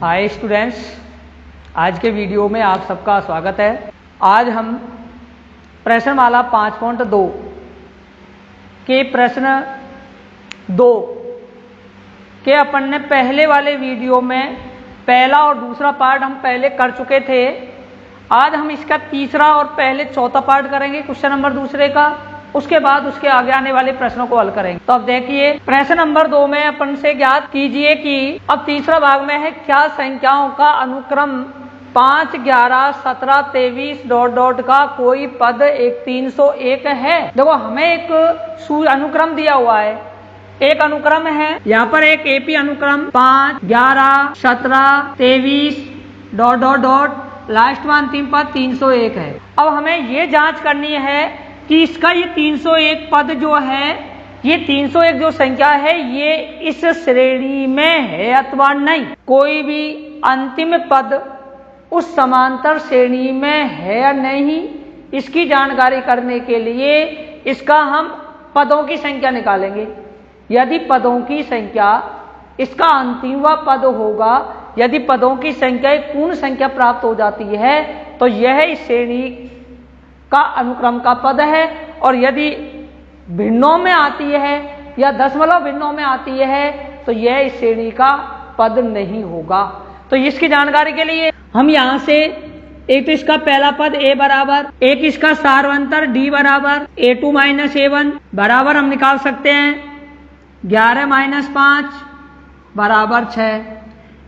Hi students, आज के video में आप सबका स्वागत है। आज हम प्रश्नमाला 5.2 के प्रश्न 2 के अपन ने पहले वाले वीडियो में पहला और दूसरा पार्ट हम पहले कर चुके थे। आज हम इसका तीसरा और पहले चौथा पार्ट करेंगे क्वेश्चन नंबर दूसरे का। उसके बाद उसके आगे आने वाले प्रश्नों को हल करेंगे। तो अब देखिए प्रश्न नंबर 2 में अपन से ज्ञात कीजिए कि अब तीसरा भाग में है क्या संख्याओं का अनुक्रम 5, 11, 17, 23 डॉट का कोई पद 301 है। देखो हमें एक अनुक्रम दिया हुआ है, एक अनुक्रम है यहाँ पर एक एपी अनुक्रम 5, 11, 17, 23 डॉट लास्ट में अंतिम पद 301 है। अब हमें ये जांच करनी है कि इसका ये 301 पद जो है, ये 301 जो संख्या है ये इस श्रेणी में है अथवा नहीं। कोई भी अंतिम पद उस समांतर श्रेणी में है या नहीं, इसकी जानकारी करने के लिए इसका हम पदों की संख्या निकालेंगे। यदि पदों की संख्या इसका अंतिमवा पद होगा, यदि पदों की संख्या एक पूर्ण संख्या प्राप्त हो जाती है तो यह इस श्रेणी का अनुक्रम का पद है। और यदि भिन्नों में आती है या दशमलव भिन्नों में आती है तो यह इस श्रेणी का पद नहीं होगा। तो इसकी जानकारी के लिए हम यहाँ से एक तो इसका पहला पद a बराबर, एक इसका सार्वंतर d बराबर a2 - a1 बराबर हम निकाल सकते हैं 11 - 5 बराबर 6।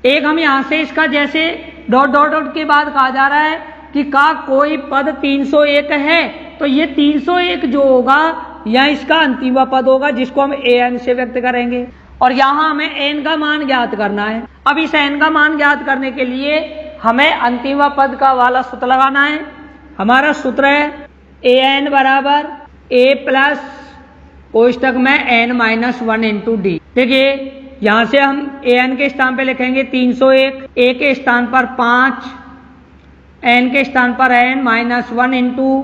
एक हम यहाँ से इसका जैसे डॉट के बाद कहा जा रहा है कि का कोई पद 301 है, तो ये 301 जो होगा यह इसका अंतिम पद होगा जिसको हम an से व्यक्त करेंगे। और यहाँ हमें n का मान ज्ञात करना है। अब इस n का मान ज्ञात करने के लिए हमें अंतिम पद का वाला सूत्र लगाना है। हमारा सूत्र है an बराबर a प्लस कोष्टक में n - 1 इंटू डी। देखिए यहाँ से हम an के स्थान पे लिखेंगे 301, a के स्थान पर 5, n के स्थान पर n - 1 इंटू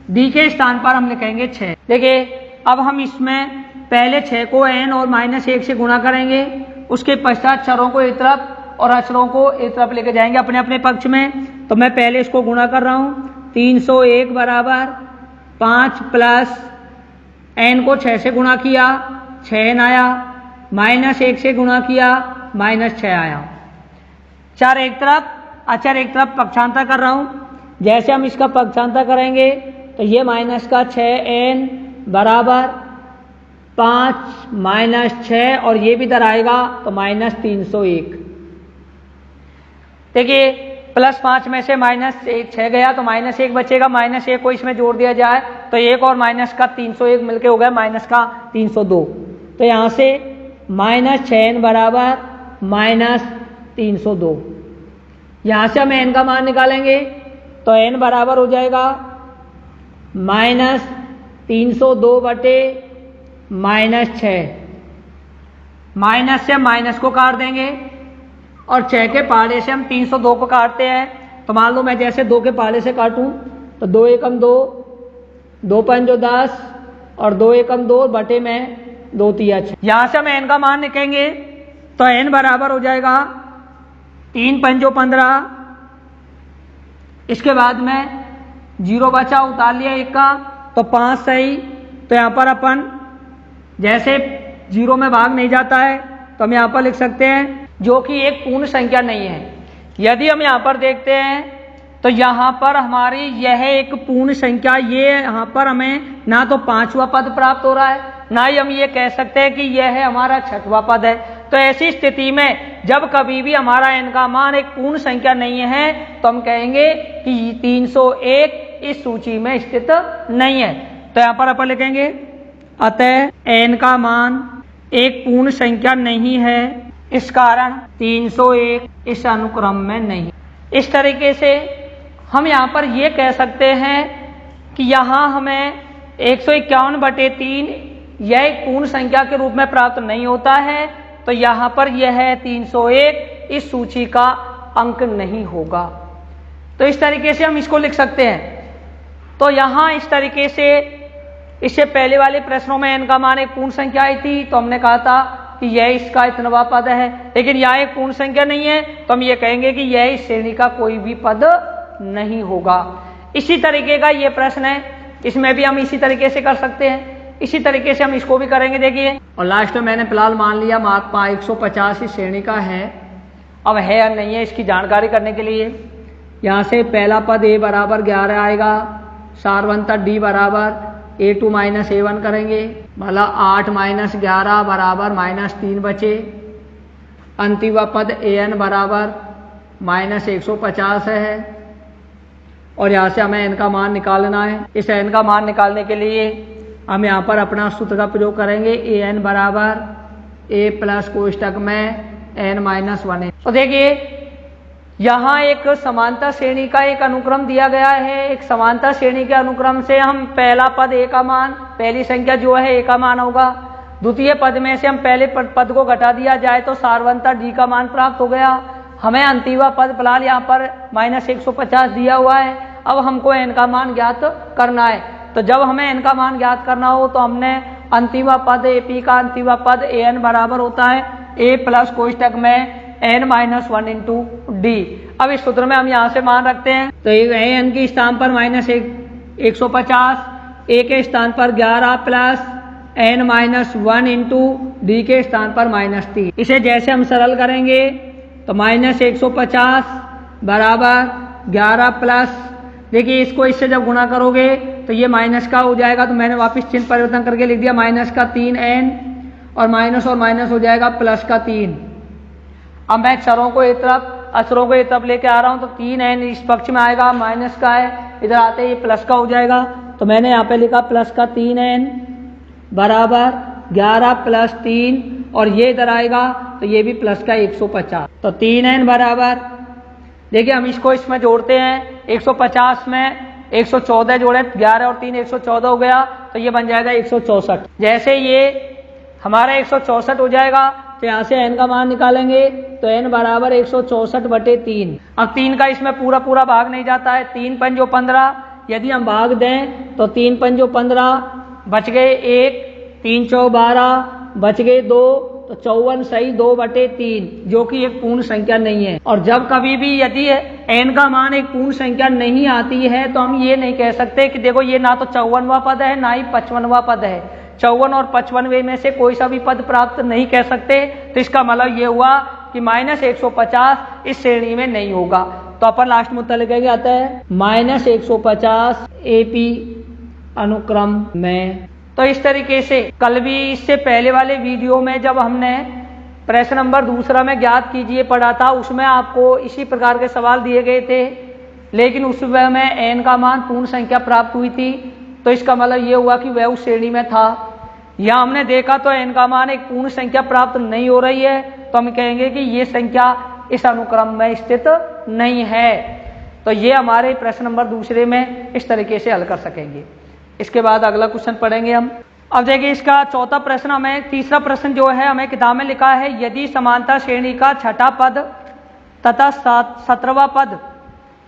डी के स्थान पर हम लिखेंगे 6। देखिए अब हम इसमें पहले 6 को n और -1 से गुणा करेंगे, उसके पश्चात चरों को एक तरफ और अचरों को एक तरफ लेके जाएंगे अपने अपने पक्ष में। तो मैं पहले इसको गुणा कर रहा हूँ। 301 बराबर 5 प्लस n को 6 से गुणा किया 6n आया, -1 से गुणा किया -6 आया। चार एक तरफ अचर एक तरफ पक्षांतर कर रहा हूं। जैसे हम इसका पक्षांतर करेंगे तो ये माइनस का 6n बराबर 5 - 6 और ये भी इधर आएगा तो -301। देखिए +5 में से -6 गया तो -1 बचेगा। -1 को इसमें जोड़ दिया जाए तो 1 और -301 मिलके हो गया -302। तो यहाँ से -6n बराबर -302। यहाँ से हम n का मान निकालेंगे तो n बराबर हो जाएगा -302 बटे -6। माइनस से माइनस को काट देंगे और 6 के पहाड़े से हम 302 को काटते हैं। तो मान लो मैं जैसे 2 के पहाड़े से काटूं तो 2 एकम 2, 2 पंजो 10 और 2 एकम 2 बटे में 2 तिया 6। यहाँ से हम n का मान लिखेंगे तो n बराबर हो जाएगा 3 पंजो 15। इसके बाद में 0 बचा, उतार लिया 1 का तो 5 सही। तो यहाँ पर अपन जैसे 0 में भाग नहीं जाता है तो हम यहाँ पर लिख सकते हैं जो कि एक पूर्ण संख्या नहीं है। यदि हम यहाँ पर देखते हैं तो यहाँ पर हमारी यह एक पूर्ण संख्या, ये यहाँ पर हमें ना तो 5वां पद प्राप्त हो रहा है, ना ही हम ये कह सकते हैं कि यह है हमारा 6वां पद है। तो ऐसी स्थिति में जब कभी भी हमारा n का मान एक पूर्ण संख्या नहीं है तो हम कहेंगे कि 301 इस सूची में स्थित नहीं है। तो यहाँ पर अपन लिखेंगे अतः n का मान एक पूर्ण संख्या नहीं है, इस कारण 301 इस अनुक्रम में नहीं। इस तरीके से हम यहाँ पर ये कह सकते हैं कि यहाँ हमें 151/3 यह एक पूर्ण संख्या के रूप में प्राप्त नहीं होता है। तो यहाँ पर यह 301 इस सूची का अंक नहीं होगा। तो इस तरीके से हम इसको लिख सकते हैं। तो यहाँ इस तरीके से इससे पहले वाले प्रश्नों में n का मान एक पूर्ण संख्या आई थी तो हमने कहा था कि यह इसका इतनवा पद है, लेकिन यह एक पूर्ण संख्या नहीं है, तो हम ये कहेंगे कि यह इस श्रेणी का कोई भी पद नहीं होगा। इसी तरीके का ये प्रश्न है, इसमें भी हम इसी तरीके से कर सकते हैं, इसी तरीके से हम इसको भी करेंगे। देखिए, और लास्ट में मैंने फिलहाल मान लिया मार्क 150 इस श्रेणी का है। अब है या नहीं है इसकी जानकारी करने के लिए यहाँ से पहला पद a बराबर 11 आएगा, सारवंतर d बराबर a2 माइनस a1 करेंगे, मतलब 8 माइनस 11 बराबर -3 बचे। अंतिम पद an बराबर -150 है, और यहाँ से हमें n का मान निकालना है। इस n का मान निकालने के लिए हम यहाँ पर अपना सूत्र का प्रयोग करेंगे, an बराबर a प्लस कोष्टक में n-1 है। तो देखिए, यहाँ एक समांतर श्रेणी का एक अनुक्रम दिया गया है। एक समांतर श्रेणी के अनुक्रम से हम पहला पद a का मान, पहली संख्या जो है a का मान होगा, द्वितीय पद में से हम पहले पद को घटा दिया जाए तो सारवंतर d का मान प्राप्त हो गया। हमें अंतिम पद फिलहाल यहाँ पर -150 दिया हुआ है। अब हमको n का मान ज्ञात करना है। तो जब हमें n का मान ज्ञात करना हो तो हमने अंतिम पद AP का अंतिम पद an बराबर होता है a प्लस कोष्टक में n-1 इंटू d। अब इस सूत्र में हम यहाँ से मान रखते हैं, तो n के स्थान पर -150, a के स्थान पर 11 प्लस n-1 इंटू d के स्थान पर -3। इसे जैसे हम सरल करेंगे तो -150 बराबर 11 प्लस, देखिए इसको इससे जब गुणा करोगे तो ये माइनस का हो जाएगा, तो मैंने वापस चिन्ह परिवर्तन करके लिख दिया -3n, और माइनस हो जाएगा +3। अब मैं चरों को एक तरफ, अचरों को एक तरफ लेके आ रहा हूं, तो 3n इस पक्ष में आएगा, माइनस का है, इधर आते ही ये प्लस का हो जाएगा। तो मैंने यहाँ पे लिखा +3n बराबर 11 + 3, और ये इधर आएगा तो ये भी +150। तो 3n बराबर, देखिए हम इसको इसमें जोड़ते हैं, 150 में 114 जोड़े, 11 और 3 114 हो गया, तो ये बन जाएगा 164। जैसे ये हमारा 164 हो जाएगा तो यहाँ से n का मान निकालेंगे, तो n बराबर 164/3। अब 3 का इसमें पूरा भाग नहीं जाता है, 3 पंजो 15, यदि हम भाग दें तो 3 पंजो 15, बच गए 1, 3 चौ 12, बच गए 2, तो 54 सही 2/3, जो कि एक पूर्ण संख्या नहीं है। और जब कभी भी यदि n का मान एक पूर्ण संख्या नहीं आती है तो हम ये नहीं कह सकते कि देखो ये ना तो 54वां पद है ना ही 55वां पद है, 54 और 55वें में से कोई सा भी पद प्राप्त नहीं कह सकते। तो इसका मतलब ये हुआ कि -150 इस श्रेणी में नहीं होगा। तो अपन लास्ट में उत्तर लिखेंगे, आता है -150 AP अनुक्रम में। तो इस तरीके से कल भी इससे पहले वाले वीडियो में जब हमने प्रश्न नंबर 2 में ज्ञात कीजिए पढ़ा था, उसमें आपको इसी प्रकार के सवाल दिए गए थे, लेकिन उस में n का मान पूर्ण संख्या प्राप्त हुई थी। तो इसका मतलब ये हुआ कि वह उस श्रेणी में था। यहाँ हमने देखा तो n का मान एक पूर्ण संख्या प्राप्त नहीं हो रही है, तो हम कहेंगे कि ये संख्या इस अनुक्रम में स्थित नहीं है। तो ये हमारे प्रश्न नंबर 2 में इस तरीके से हल कर सकेंगे। इसके बाद अगला क्वेश्चन पढ़ेंगे हम। अब देखिए इसका चौथा प्रश्न, हमें तीसरा प्रश्न जो है हमें किताब में लिखा है, यदि समांतर श्रेणी का छठा पद तथा 17वां पद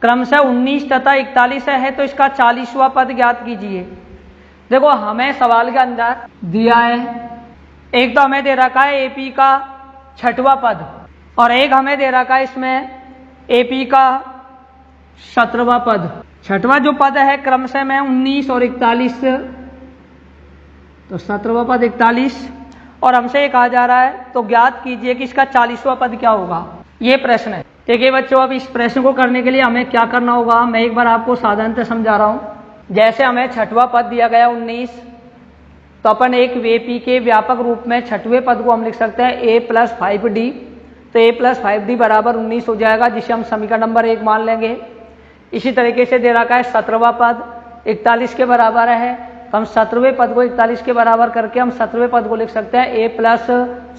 क्रमशः 19 तथा 41 है तो इसका 40वां पद ज्ञात कीजिए। देखो हमें सवाल के अंदर दिया है, एक तो हमें दे रखा है AP का छठवां पद, और एक हमें दे रखा है इसमें AP का 17वां पद। छठवां जो पद है क्रमशः में 19 और 41, तो 17वां पद 41, और हमसे ये कहा जा रहा है तो ज्ञात कीजिए कि इसका 40वां पद क्या होगा। ये प्रश्न है। देखिए बच्चों, अब इस प्रश्न को करने के लिए हमें क्या करना होगा, मैं एक बार आपको साधारणतः समझा रहा हूँ। जैसे हमें छठवां पद दिया गया 19, तो अपन एक AP के व्यापक रूप में छठवें पद को हम लिख सकते हैं a + 5d, तो a + 5d बराबर 19 हो जाएगा, जिसे हम समीकरण नंबर 1 मान लेंगे। इसी तरीके से दे रखा है 17वां पद 41 के बराबर है, तो हम 17वें पद को 41 के बराबर करके हम 17वें पद को लिख सकते हैं a +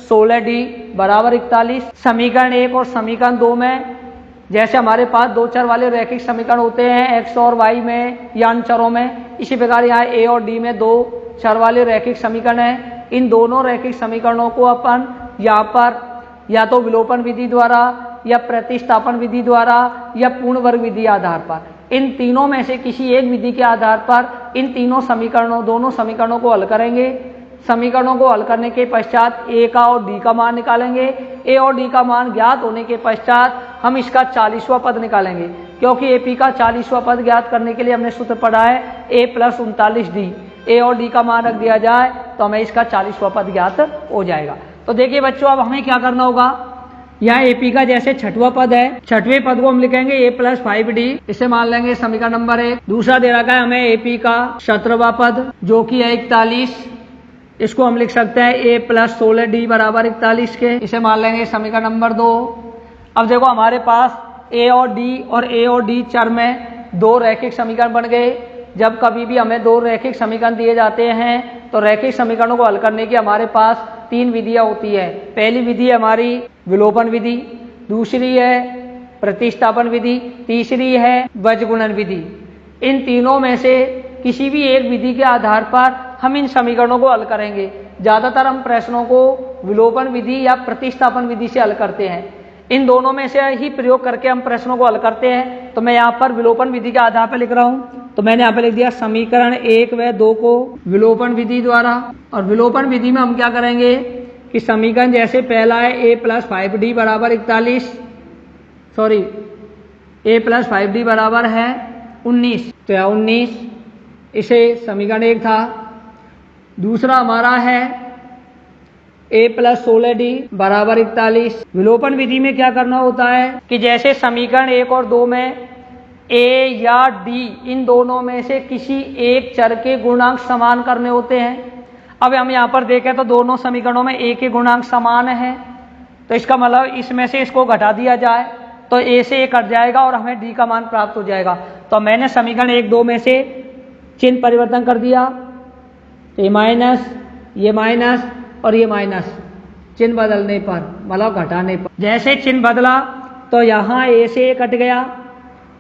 16d बराबर 41। समीकरण 1 और समीकरण 2 में जैसे हमारे पास 2 चर वाले रैखिक समीकरण होते हैं x और y में या अन्य चरों में, इसी प्रकार यहाँ a और d में 2 चर वाले रैखिक समीकरण हैं। इन दोनों रैखिक समीकरणों को अपन यहाँ पर या तो विलोपन विधि द्वारा या प्रतिस्थापन विधि द्वारा या पूर्ण वर्ग विधि आधार पर, इन तीनों में से किसी एक विधि के आधार पर इन दोनों समीकरणों को हल करेंगे। समीकरणों को हल करने के पश्चात ए का और डी का मान निकालेंगे। ए और डी का मान ज्ञात होने के पश्चात हम इसका 40वां पद निकालेंगे, क्योंकि एपी का 40वां पद ज्ञात करने के लिए हमने सूत्र पढ़ा है ए प्लस 39D। ए और डी का मान रख दिया जाए तो हमें इसका 40वां पद ज्ञात हो जाएगा। तो देखिए बच्चों, अब हमें क्या करना होगा, यहाँ एपी का जैसे छठवां पद है, छठवें पद को हम लिखेंगे ए प्लस 5D, इसे मान लेंगे समीकरण नंबर 1। दूसरा दे रखा है हमें एपी का 17वां पद जो कि है 41, इसको हम लिख सकते हैं ए प्लस 16D बराबर 41 के, इसे मान लेंगे समीकरण नंबर 2। अब देखो हमारे पास ए और डी चर में दो रैखिक समीकरण बन गए। जब कभी भी हमें दो रैखिक समीकरण दिए जाते हैं तो रैखिक समीकरणों को हल करने की हमारे पास 3 विधियां होती है। पहली विधि है हमारी विलोपन विधि, दूसरी है प्रतिस्थापन विधि, तीसरी है बीजगुणन विधि। इन तीनों में से किसी भी एक विधि के आधार पर हम इन समीकरणों को हल करेंगे। ज़्यादातर हम प्रश्नों को विलोपन विधि या प्रतिस्थापन विधि से हल करते हैं। इन दोनों में से ही प्रयोग करके हम प्रश्नों को हल करते हैं। तो मैं यहाँ पर विलोपन विधि के आधार पर लिख रहा हूँ, तो मैंने यहाँ पे लिख दिया समीकरण 1 व 2 को विलोपन विधि द्वारा। और विलोपन विधि में हम क्या करेंगे कि समीकरण जैसे पहला है ए प्लस 5D बराबर 41, सॉरी ए प्लस 5D बराबर है 19, तो यह 19 इसे समीकरण 1 था। दूसरा हमारा है ए प्लस 16D बराबर 41। विलोपन विधि में क्या करना होता है कि जैसे समीकरण 1 और 2 में ए या डी इन दोनों में से किसी एक चर के गुणांक समान करने होते हैं। अब हम यहाँ पर देखें तो दोनों समीकरणों में ए के गुणांक समान है, तो इसका मतलब इसमें से इसको घटा दिया जाए तो ए से ए कट जाएगा और हमें डी का मान प्राप्त हो जाएगा। तो मैंने समीकरण 1, 2 में से चिन्ह परिवर्तन कर दिया, ये माइनस और ये माइनस, चिन्ह बदलने पर मतलब घटाने पर। जैसे चिन्ह बदला तो यहाँ ए से ए कट गया,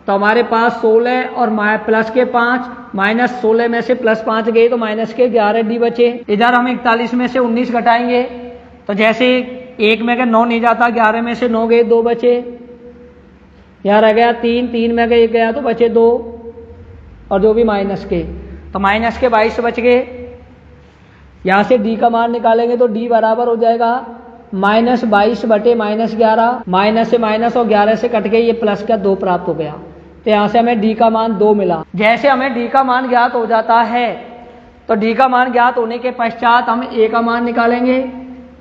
तो हमारे पास 16 और प्लस के 5, माइनस 16 में से प्लस 5 गए तो माइनस के 11D बचे। इधर हम 41 में से 19 घटाएंगे, तो जैसे 1 में 9 नहीं जाता, 11 में से 9 गए 2 बचे, यहाँ रह गया 3 में 1 गया तो बचे 2, और जो भी माइनस के, तो माइनस के 22 बच गए। यहाँ से डी का मान निकालेंगे तो डी बराबर हो जाएगा -22 बटे -11, माइनस से माइनस और 11 से कट गए, ये प्लस का 2 प्राप्त हो गया। तो यहाँ से हमें डी का मान 2 मिला। जैसे हमें डी का मान ज्ञात हो जाता है तो डी का मान ज्ञात होने के पश्चात हम ए का मान निकालेंगे,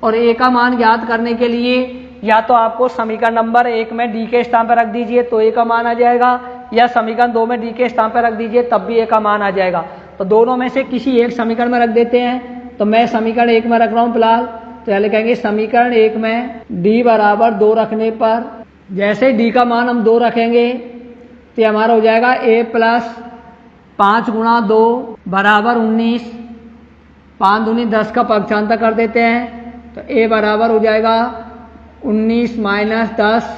और ए का मान ज्ञात करने के लिए या तो आपको समीकरण नंबर 1 में डी के स्थान पर रख दीजिए तो ए का मान आ जाएगा, या समीकरण 2 में डी के स्थान पर रख दीजिए तब भी ए का मान आ जाएगा। तो दोनों में से किसी एक समीकरण में रख देते हैं। तो मैं समीकरण 1 में रख रहा हूँ फिलहाल, तो यहाँ लिखेंगे समीकरण 1 में d बराबर 2 रखने पर, जैसे d का मान हम 2 रखेंगे तो हमारा हो जाएगा a प्लस 5 गुणा 2 बराबर 19, 5 दूनी 10 का पक्षांतर कर देते हैं तो a बराबर हो जाएगा 19 माइनस 10,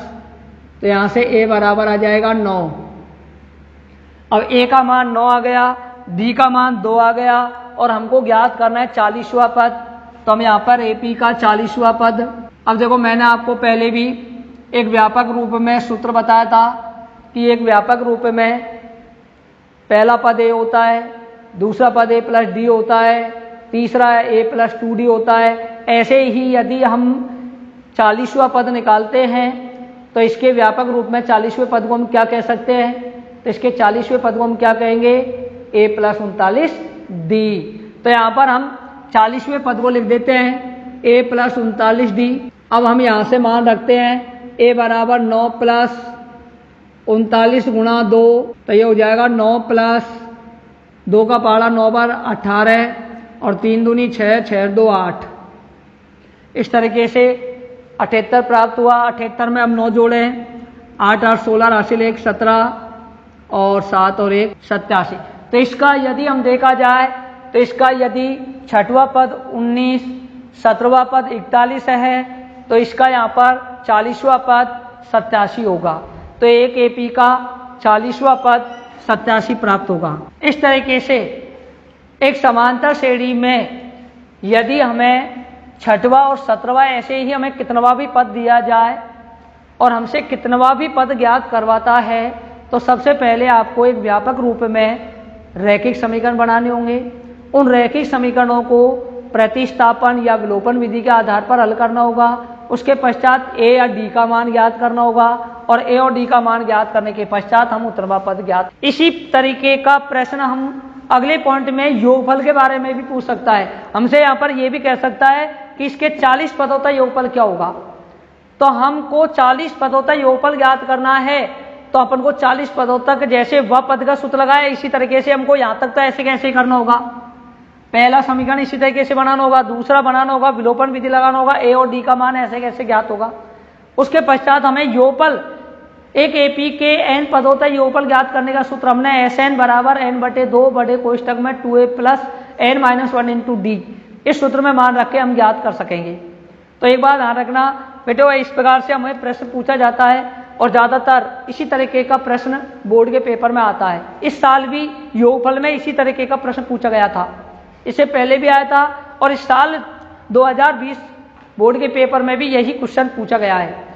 तो यहाँ से a बराबर आ जाएगा 9। अब a का मान 9 आ गया, d का मान 2 आ गया, और हमको ज्ञात करना है 40वां पद, तो हम यहाँ पर एपी का 40वां पद। अब देखो मैंने आपको पहले भी एक व्यापक रूप में सूत्र बताया था कि एक व्यापक रूप में पहला पद ए होता है, दूसरा पद ए प्लस डी होता है, तीसरा ए प्लस 2D होता है। ऐसे ही यदि हम 40वां पद निकालते हैं तो इसके व्यापक रूप में 40वें पद को हम क्या कह सकते हैं, तो इसके 40वें पद को हम क्या कहेंगे, ए प्लस 39D। तो यहाँ पर हम 40वें पद को लिख देते हैं ए प्लस 39D। अब हम यहाँ से मान रखते हैं ए बराबर 9 प्लस 39 गुणा 2, तो ये हो जाएगा 9 प्लस 2 का पहाड़ा 9 बार 18, और 3 दूनी 6, 6 2 8। इस तरीके से 78 प्राप्त हुआ। 78 में हम 9 जोड़े, 8 8 16 राशि 1 17, और 7 और 1 87। तो इसका यदि हम देखा जाए तो इसका यदि छठवां पद 19, 17वां पद 41 है तो इसका यहाँ पर 40वां पद 87 होगा। तो एक एपी का 40वां पद 87 प्राप्त होगा। इस तरीके से एक समांतर श्रेणी में यदि हमें छठवां और 17वां ऐसे ही हमें कितनवा भी पद दिया जाए और हमसे कितनवा भी पद ज्ञात करवाता है तो सबसे पहले आपको एक व्यापक रूप में रैखिक समीकरण बनाने होंगे। उन रैखिक समीकरणों को प्रतिस्थापन या विलोपन विधि के आधार पर हल करना होगा। उसके पश्चात ए या डी का मान ज्ञात करना होगा और ए और डी का मान ज्ञात करने के पश्चात हम उत्तरवा पद ज्ञात। इसी तरीके का प्रश्न हम अगले पॉइंट में योगफल के बारे में भी पूछ सकता है। हमसे यहाँ पर यह भी कह सकता है कि इसके 40 पदों का योगफल क्या होगा। तो हमको 40 पदों का योगफल ज्ञात करना है तो अपन को 40 पदों तक जैसे वह पद का सूत्र लगाया इसी तरीके से हमको यहाँ तक तो ऐसे कैसे करना होगा। पहला समीकरण इसी तरीके से बनाना होगा, दूसरा बनाना होगा, विलोपन विधि लगाना होगा, ए और डी का मान ऐसे कैसे ज्ञात होगा। उसके पश्चात हमें योगफल एक एपी के एन पदों तक योगफल ज्ञात करने का सूत्र हमने एस एन बराबर एन बटे 2 बड़े कोष्टक में 2a plus n minus 1 into d, इस सूत्र में मान रख के हम ज्ञात कर सकेंगे। तो एक बात ध्यान रखना बेटो, इस प्रकार से हमें प्रश्न पूछा जाता है और ज़्यादातर इसी तरीके का प्रश्न बोर्ड के पेपर में आता है। इस साल भी योगफल में इसी तरीके का प्रश्न पूछा गया था, इससे पहले भी आया था और इस साल 2020 बोर्ड के पेपर में भी यही क्वेश्चन पूछा गया है।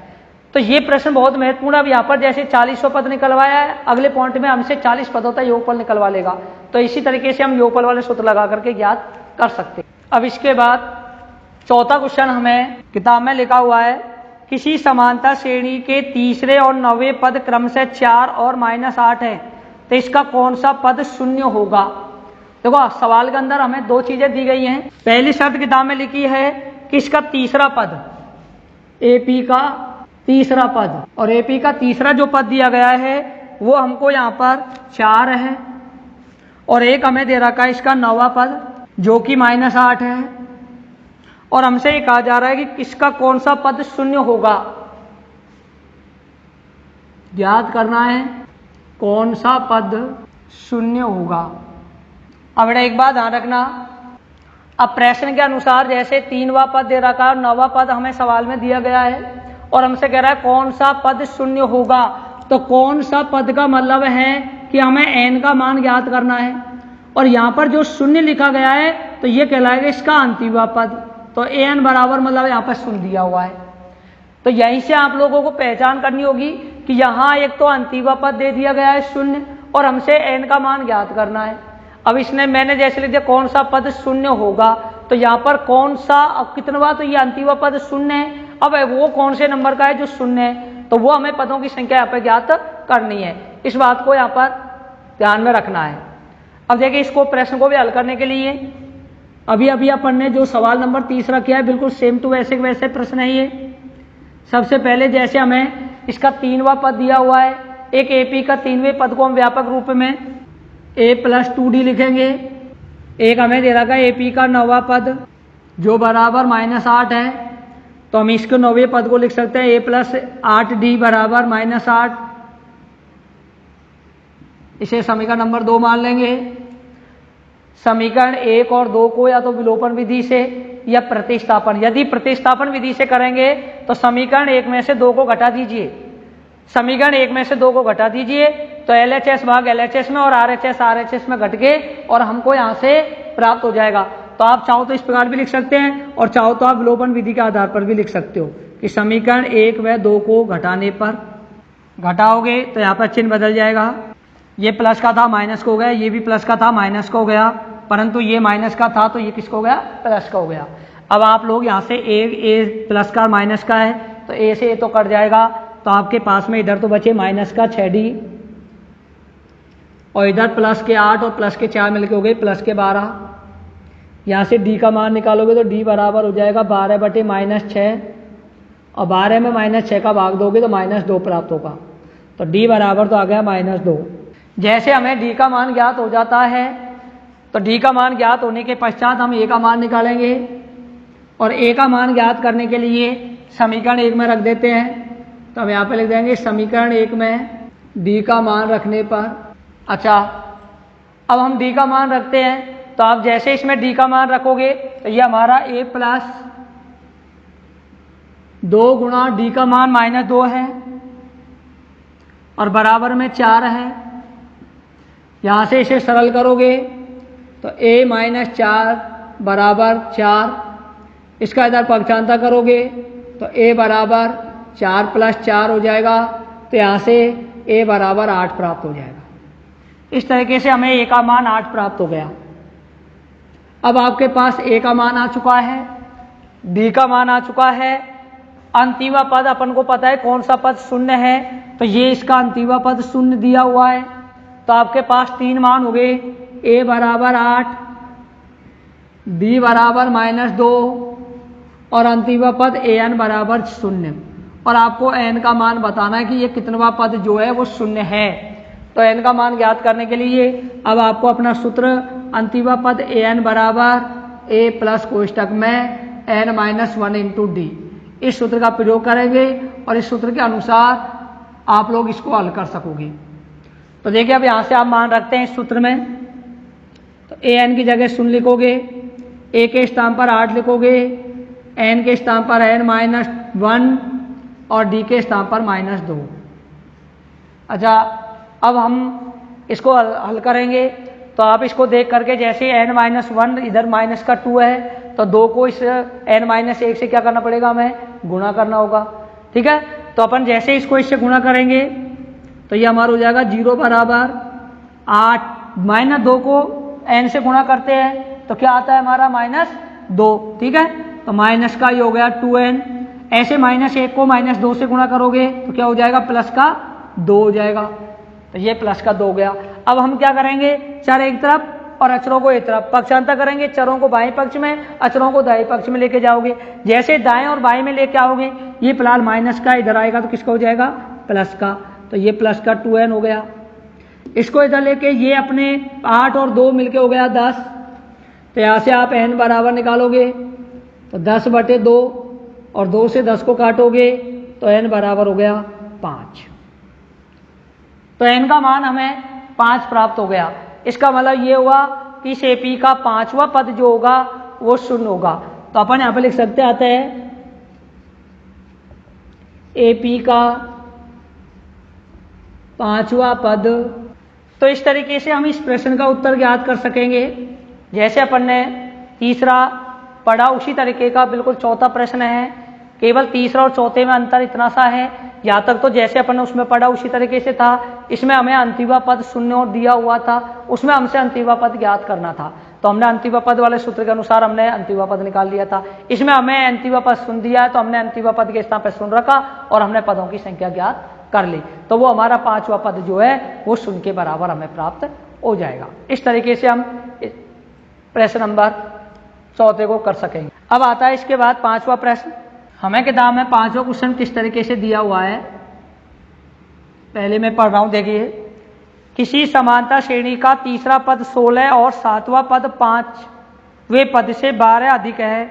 तो ये प्रश्न बहुत महत्वपूर्ण। अब यहाँ पर जैसे 40 पद निकलवाया है, अगले पॉइंट में हमसे 40 पदों तक योगफल निकलवा लेगा। तो इसी तरीके से हम योगफल वाले सूत्र लगा करके ज्ञात कर सकते हैं। अब इसके बाद चौथा क्वेश्चन हमें किताब में लिखा हुआ है, किसी समांतर श्रेणी के तीसरे और 9वें पद क्रम से 4 और -8 है, तो इसका कौन सा पद शून्य होगा। देखो सवाल के अंदर हमें दो चीजें दी गई हैं। पहली शर्त किताब में लिखी है कि इसका तीसरा पद, एपी का तीसरा पद, और एपी का तीसरा जो पद दिया गया है वो हमको यहाँ पर 4 है और एक हमें दे रखा है इसका 9वां पद जो कि -8 है और हमसे ये कहा जा रहा है कि इसका कौन सा पद शून्य होगा। ज्ञात करना है कौन सा पद शून्य होगा। अब एक बात ध्यान रखना, अब प्रश्न के अनुसार जैसे 3वां पद दे रखा है, 9वां पद हमें सवाल में दिया गया है और हमसे कह रहा है कौन सा पद शून्य होगा। तो कौन सा पद का मतलब है कि हमें n का मान ज्ञात करना है और यहाँ पर जो शून्य लिखा गया है तो ये कहलाएगा इसका अंतिम पद। तो an बराबर मतलब यहाँ पर शून्य दिया हुआ है। तो यहीं से आप लोगों को पहचान करनी होगी कि यहाँ एक तो अंतिम पद दे दिया गया है शून्य और हमसे n का मान ज्ञात करना है। अब इसने मैंने जैसे लिख दिया कौन सा पद शून्य होगा, तो यहाँ पर कौन सा, अब कितनवा, तो ये अंतिम पद शून्य है। अब वो कौन से नंबर का है जो शून्य है, तो वो हमें पदों की संख्या यहाँ पर ज्ञात करनी है। इस बात को यहाँ पर ध्यान में रखना है। अब देखिए इसको प्रश्न को भी हल करने के लिए अभी अपन ने जो सवाल नंबर तीसरा किया है बिल्कुल सेम टू वैसे वैसे प्रश्न है ये। सबसे पहले जैसे हमें इसका 3वां पद दिया हुआ है, एक एपी का 3वें पद को हम व्यापक रूप में a प्लस 2d लिखेंगे। एक हमें दे रखा है एपी का 9वां पद जो बराबर -8 है, तो हम इसके 9वें पद को लिख सकते हैं a प्लस 8d बराबर -8। इसे समीकरण नंबर 2 मान लेंगे। समीकरण 1 और 2 को या तो विलोपन विधि से या प्रतिस्थापन, यदि प्रतिस्थापन विधि से करेंगे तो समीकरण 1 में से 2 को घटा दीजिए। समीकरण 1 में से 2 को घटा दीजिए तो LHS भाग LHS में और RHS RHS में घट के और हमको यहाँ से प्राप्त हो जाएगा। तो आप चाहो तो इस प्रकार भी लिख सकते हैं और चाहो तो आप विलोपन विधि के आधार पर भी लिख सकते हो कि समीकरण 1 व 2 को घटाने पर, घटाओगे तो यहाँ पर चिन्ह बदल जाएगा। ये प्लस का था माइनस का हो गया, ये भी प्लस का था माइनस का हो गया, परंतु ये माइनस का था तो ये किसका हो गया, प्लस का हो गया। अब आप लोग यहाँ से ए प्लस का माइनस का है तो ए से ए तो कट जाएगा, तो आपके पास में इधर तो बचे माइनस का 6d और इधर प्लस के 8 और प्लस के 4 मिलके हो गए प्लस के 12। यहाँ से d का मान निकालोगे तो d बराबर हो जाएगा 12 बटे -6 और 12 में -6 का भाग दोगे तो -2 प्राप्त होगा। तो d बराबर तो आ गया -2। जैसे हमें d का मान ज्ञात हो जाता है तो d का मान ज्ञात होने के पश्चात हम a का मान निकालेंगे और a का मान ज्ञात करने के लिए समीकरण 1 में रख देते हैं। तो हम यहाँ पे लिख देंगे समीकरण 1 में d का मान रखने पर। अच्छा, अब हम d का मान रखते हैं तो आप जैसे इसमें d का मान रखोगे तो ये हमारा a प्लस 2 गुणा d का मान -2 है और बराबर में 4 है। यहाँ से इसे सरल करोगे तो a - 4 बराबर 4। इसका इधर पक्षांतर करोगे तो a बराबर 4 + 4 हो जाएगा, तो यहाँ से a बराबर 8 प्राप्त हो जाएगा। इस तरीके से हमें a का मान 8 प्राप्त हो गया। अब आपके पास a का मान आ चुका है, b का मान आ चुका है। अंतिमा पद अपन को पता है कौन सा पद शून्य है, तो ये इसका अंतिमा पद शून्य दिया हुआ है। तो आपके पास 3 मान हो गए, a बराबर 8, b बराबर -2 और अंतिमा पद an बराबर 0। और आपको n का मान बताना है कि ये कितनवा पद जो है वो शून्य है। तो n का मान ज्ञात करने के लिए अब आपको अपना सूत्र अंतिमा पद an बराबर a प्लस कोष्टक में n-1 इंटू डी, इस सूत्र का प्रयोग करेंगे और इस सूत्र के अनुसार आप लोग इसको हल कर सकोगे। तो देखिए अब यहाँ से आप मान रखते हैं इस सूत्र में, तो an की जगह 0 लिखोगे, a के स्थान पर 8 लिखोगे, n के स्थान पर n-1 और d के स्थान पर -2। अच्छा, अब हम इसको हल करेंगे। तो आप इसको देख करके जैसे n-1 इधर -2 है, तो 2 को इस n-1 से क्या करना पड़ेगा, हमें गुणा करना होगा। ठीक है, तो अपन जैसे इसको इससे गुणा करेंगे तो ये हमारा हो जाएगा 0 बराबर 8 -2 को n से गुणा करते हैं तो क्या आता है हमारा -2। ठीक है, तो माइनस का ये हो गया 2n, ऐसे -1 को -2 से गुणा करोगे तो क्या हो जाएगा, प्लस का 2 हो जाएगा। तो ये प्लस का 2 हो गया। अब हम क्या करेंगे, चर एक तरफ और अचरों को एक तरफ, पक्षांतर करेंगे। चरों को बाएं पक्ष में, अचरों को दाएं पक्ष में लेके जाओगे। जैसे दाएं और बाएं में लेके आओगे, ये फिलहाल माइनस का इधर आएगा तो किसका हो जाएगा, प्लस का। तो ये प्लस का 2n हो गया। इसको इधर लेके ये अपने 8 और 2 मिलके हो गया 10। तो यहाँ से आप n बराबर निकालोगे तो 10/2 और 2 से 10 को काटोगे तो n बराबर हो गया 5। तो n का मान हमें 5 प्राप्त हो गया। इसका मतलब ये हुआ कि इस AP का 5वां पद जो होगा वो 0 होगा। तो अपन यहाँ पे लिख सकते आते हैं AP का 5वां पद। तो इस तरीके से हम इस प्रश्न का उत्तर ज्ञात कर सकेंगे। जैसे अपन ने तीसरा पढ़ा उसी तरीके का बिल्कुल चौथा प्रश्न है, केवल तीसरा और चौथे में अंतर इतना सा है। यहाँ तक तो जैसे अपन ने उसमें पढ़ा उसी तरीके से था। इसमें हमें अंतिमा पद 0 और दिया हुआ था, उसमें हमसे अंतिमा पद ज्ञात करना था। तो हमने अंतिमा पद वाले सूत्र के अनुसार हमने अंतिमा पद निकाल लिया था। इसमें हमें अंतिमा पद 0 दिया है तो हमने अंतिमा पद के स्थान पर 0 रखा और हमने पदों की संख्या ज्ञात कर ली। तो वो हमारा 5वां पद जो है वो 0 के बराबर हमें प्राप्त हो जाएगा। इस तरीके से हम प्रश्न नंबर 4 को कर सकेंगे। अब आता है इसके बाद 5वां प्रश्न। हमें किताब में 5वां क्वेश्चन किस तरीके से दिया हुआ है, पहले मैं पढ़ रहा हूं। देखिए, किसी समानता श्रेणी का तीसरा पद 16 और 7वां पद 5वें पद से 12 अधिक है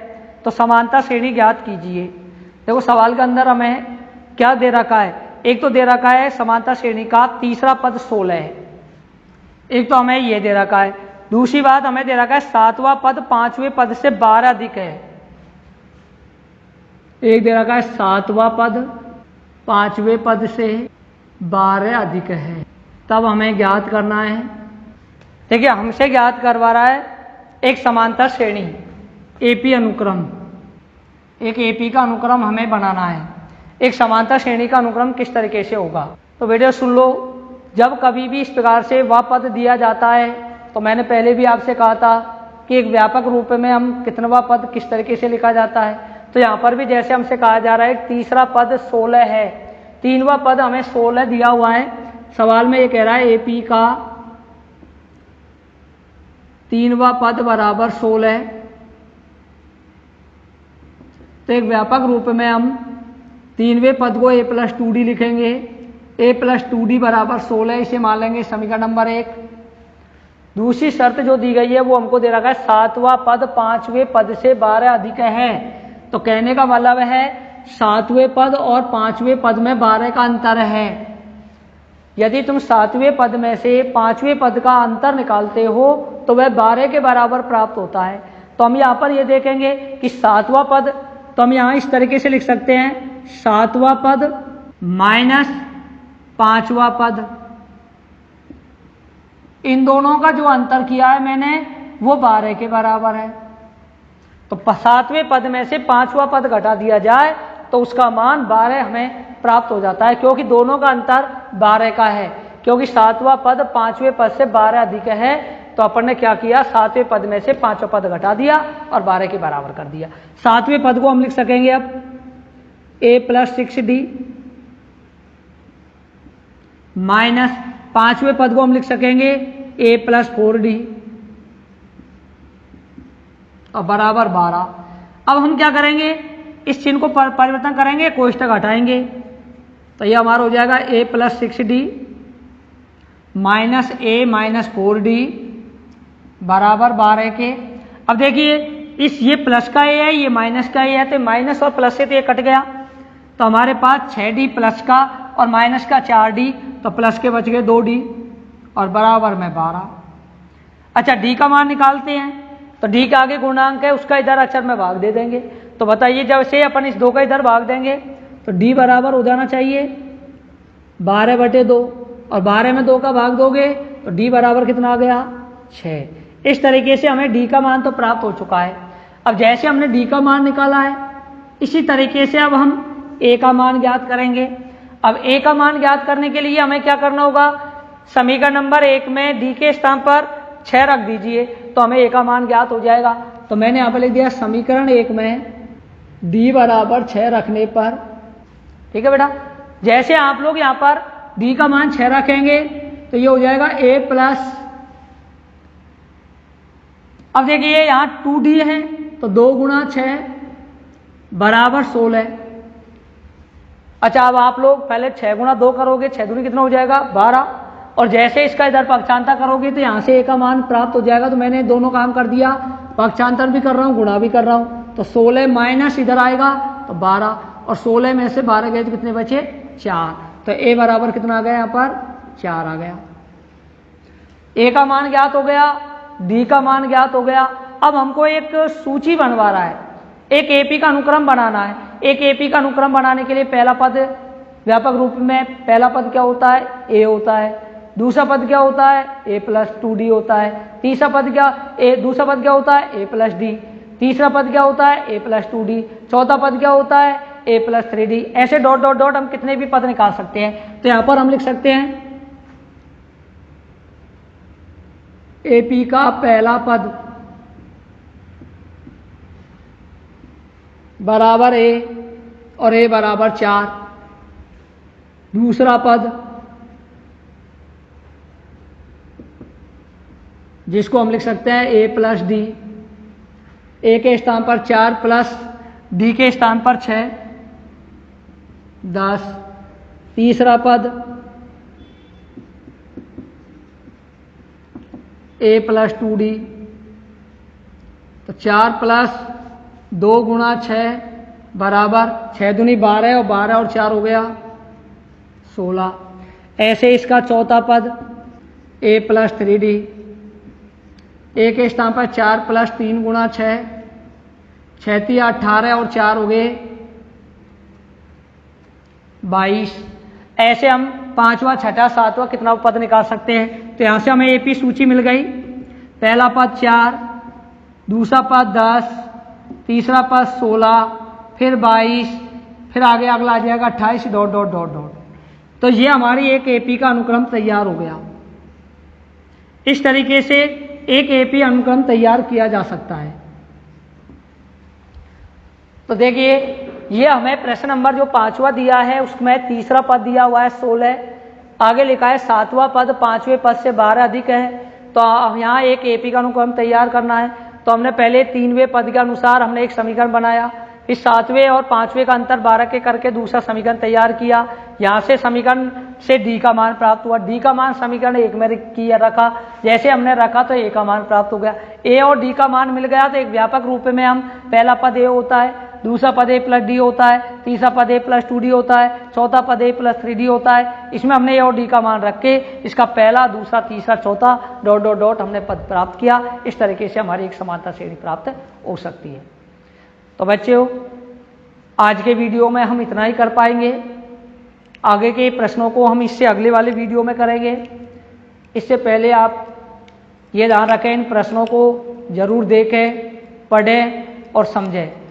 तो समानता श्रेणी ज्ञात कीजिए। देखो सवाल के अंदर हमें क्या दे रखा है, एक तो दे रखा है समानता श्रेणी का तीसरा पद 16 है, एक तो हमें ये दे रखा है। दूसरी बात हमें दे रखा है 7वां पद 5वें पद से 12 अधिक है। एक दे रखा है 7वां पद 5वें पद से 12 अधिक है। तब हमें ज्ञात करना है। देखिए, हमसे ज्ञात करवा रहा है एक समांतर श्रेणी AP अनुक्रम, एक AP का अनुक्रम हमें बनाना है। एक समांतर श्रेणी का अनुक्रम किस तरीके से होगा, तो वीडियो सुन लो। जब कभी भी इस प्रकार से वह पद दिया जाता है तो मैंने पहले भी आपसे कहा था कि एक व्यापक रूप में हम कितनवा पद किस तरीके से लिखा जाता है। तो यहाँ पर भी जैसे हमसे कहा जा रहा है तीसरा पद 16 है, 3वां पद हमें 16 दिया हुआ है। सवाल में ये कह रहा है AP का 3वां पद बराबर 16। तो एक व्यापक रूप में हम 3वें पद को a+2d लिखेंगे। a+2d बराबर 16, इसे मान लेंगे समीकरण नंबर 1। दूसरी शर्त जो दी गई है वो हमको दे रखा है 7वां पद 5वें पद से 12 अधिक है। तो कहने का मतलब है 7वें पद और 5वें पद में 12 का अंतर है। यदि तुम 7वें पद में से 5वें पद का अंतर निकालते हो तो वह 12 के बराबर प्राप्त होता है। तो हम यहाँ पर ये देखेंगे कि 7वां पद, तो हम यहाँ इस तरीके से लिख सकते हैं 7वां पद माइनस 5वां पद, इन दोनों का जो अंतर किया है मैंने वो 12 के बराबर है। तो 7वें पद में से 5वां पद घटा दिया जाए तो उसका मान 12 हमें प्राप्त हो जाता है, क्योंकि दोनों का अंतर 12 का है। क्योंकि 7वां पद 5वें पद से 12 अधिक है, तो अपन ने क्या किया, 7वें पद में से 5वां पद घटा दिया और 12 के बराबर कर दिया। 7वें पद को हम लिख सकेंगे अब a + 6d माइनस 5वें पद को हम लिख सकेंगे a + 4d और बराबर 12। अब हम क्या करेंगे, इस चिन्ह को परिवर्तन करेंगे, कोष्ठक हटाएंगे, तो ये हमारा हो जाएगा a + 6d minus a - 4d बराबर 12 के। अब देखिए इस ये प्लस का a है, ये माइनस का a है, तो माइनस और प्लस से तो ये कट गया, तो हमारे पास 6d प्लस का और माइनस का 4d, तो प्लस के बच गए 2d और बराबर में 12। अच्छा d का मान निकालते हैं, तो d के आगे गुणांक है, उसका इधर अक्षर में भाग दे देंगे। तो बताइए जब से अपन इस 2 का इधर भाग देंगे तो d बराबर हो जाना चाहिए 12/2 और 12 में 2 का भाग दोगे तो d बराबर कितना आ गया 6। इस तरीके से हमें d का मान तो प्राप्त हो चुका है। अब जैसे हमने d का मान निकाला है, इसी तरीके से अब हम a का मान ज्ञात करेंगे। अब a का मान ज्ञात करने के लिए हमें क्या करना होगा, समीकरण नंबर 1 में d के स्थान पर 6 रख दीजिए, तो हमें a का मान ज्ञात हो जाएगा। तो मैंने यहाँ पर लिख दिया समीकरण 1 में d बराबर 6 रखने पर, ठीक है बेटा। जैसे आप लोग यहाँ पर d का मान 6 रखेंगे तो ये हो जाएगा a प्लस, अब देखिए यहाँ 2d है तो 2 × 6 बराबर 16। अच्छा अब आप लोग पहले 6 × 2 करोगे, 6 दूनी कितना हो जाएगा 12, और जैसे इसका इधर पक्षांतर करोगे तो यहाँ से a का मान प्राप्त हो जाएगा। तो मैंने दोनों काम कर दिया, पक्षांतर भी कर रहा हूँ, गुणा भी कर रहा हूँ। तो 16 माइनस इधर आएगा तो 12, और 16 में से 12 गए तो कितने बचे 4, तो a बराबर कितना आ गया, यहाँ पर 4 आ गया। a का मान ज्ञात हो गया, d का मान ज्ञात हो गया। अब हमको एक सूची बनवा रहा है, एक एपी का अनुक्रम बनाना है। एक एपी का अनुक्रम बनाने के लिए पहला पद व्यापक रूप में, पहला पद क्या होता है a होता है, दूसरा पद क्या होता है a + 2d होता है, तीसरा पद क्या होता है a + d, तीसरा पद क्या होता है a + 2d, चौथा पद क्या होता है a + 3d। ऐसे डॉट डॉट डॉट हम कितने भी पद निकाल सकते हैं। तो यहां पर हम लिख सकते हैं एपी का पहला पद बराबर a और a बराबर 4, दूसरा पद जिसको हम लिख सकते हैं a + d, a के स्थान पर 4 प्लस d के स्थान पर 6 10, तीसरा पद a + 2d, तो 4 प्लस 2 × 6 बराबर 6 दूनी 12 और 12 और 4 हो गया 16। ऐसे इसका चौथा पद a + 3d, a के स्थान पर 4 प्लस 3 × 6, 6 × 18 और 4 हो गए 22। ऐसे हम 5वां 6वां 7वां कितना पद निकाल सकते हैं। तो यहाँ से हमें एपी सूची मिल गई। पहला पद 4, दूसरा पद 10, तीसरा पद 16, फिर 22, फिर आगे अगला आ जाएगा 28 डॉट डॉट डॉट डॉट। तो ये हमारी एक एपी का अनुक्रम तैयार हो गया। इस तरीके से एक एपी अनुक्रम तैयार किया जा सकता है। तो देखिए ये हमें प्रश्न नंबर जो 5वां दिया है उसमें तीसरा पद दिया हुआ है 16, आगे लिखा है 7वां पद 5वें पद से 12 अधिक है। तो यहाँ एक एपी का अनुक्रम तैयार करना है। तो हमने पहले 3वें पद के अनुसार हमने एक समीकरण बनाया, फिर 7वें और 5वें का अंतर 12 के करके दूसरा समीकरण तैयार किया। यहाँ से समीकरण से डी का मान प्राप्त हुआ। डी का मान समीकरण 1 में किया रखा, जैसे हमने रखा तो ए का मान प्राप्त हो गया। ए और डी का मान मिल गया तो एक व्यापक रूप में हम पहला पद ए होता है, दूसरा पद a + d होता है, तीसरा पद a + 2d होता है, चौथा पद a + 3d होता है। इसमें हमने a और d का मान रख के इसका पहला, दूसरा, तीसरा, चौथा डॉट डॉट डॉट हमने पद प्राप्त किया। इस तरीके से हमारी एक समानता श्रेणी प्राप्त हो सकती है। तो बच्चों आज के वीडियो में हम इतना ही कर पाएंगे। आगे के प्रश्नों को हम इससे अगले वाले वीडियो में करेंगे। इससे पहले आप ये ध्यान रखें, इन प्रश्नों को जरूर देखें, पढ़ें और समझें।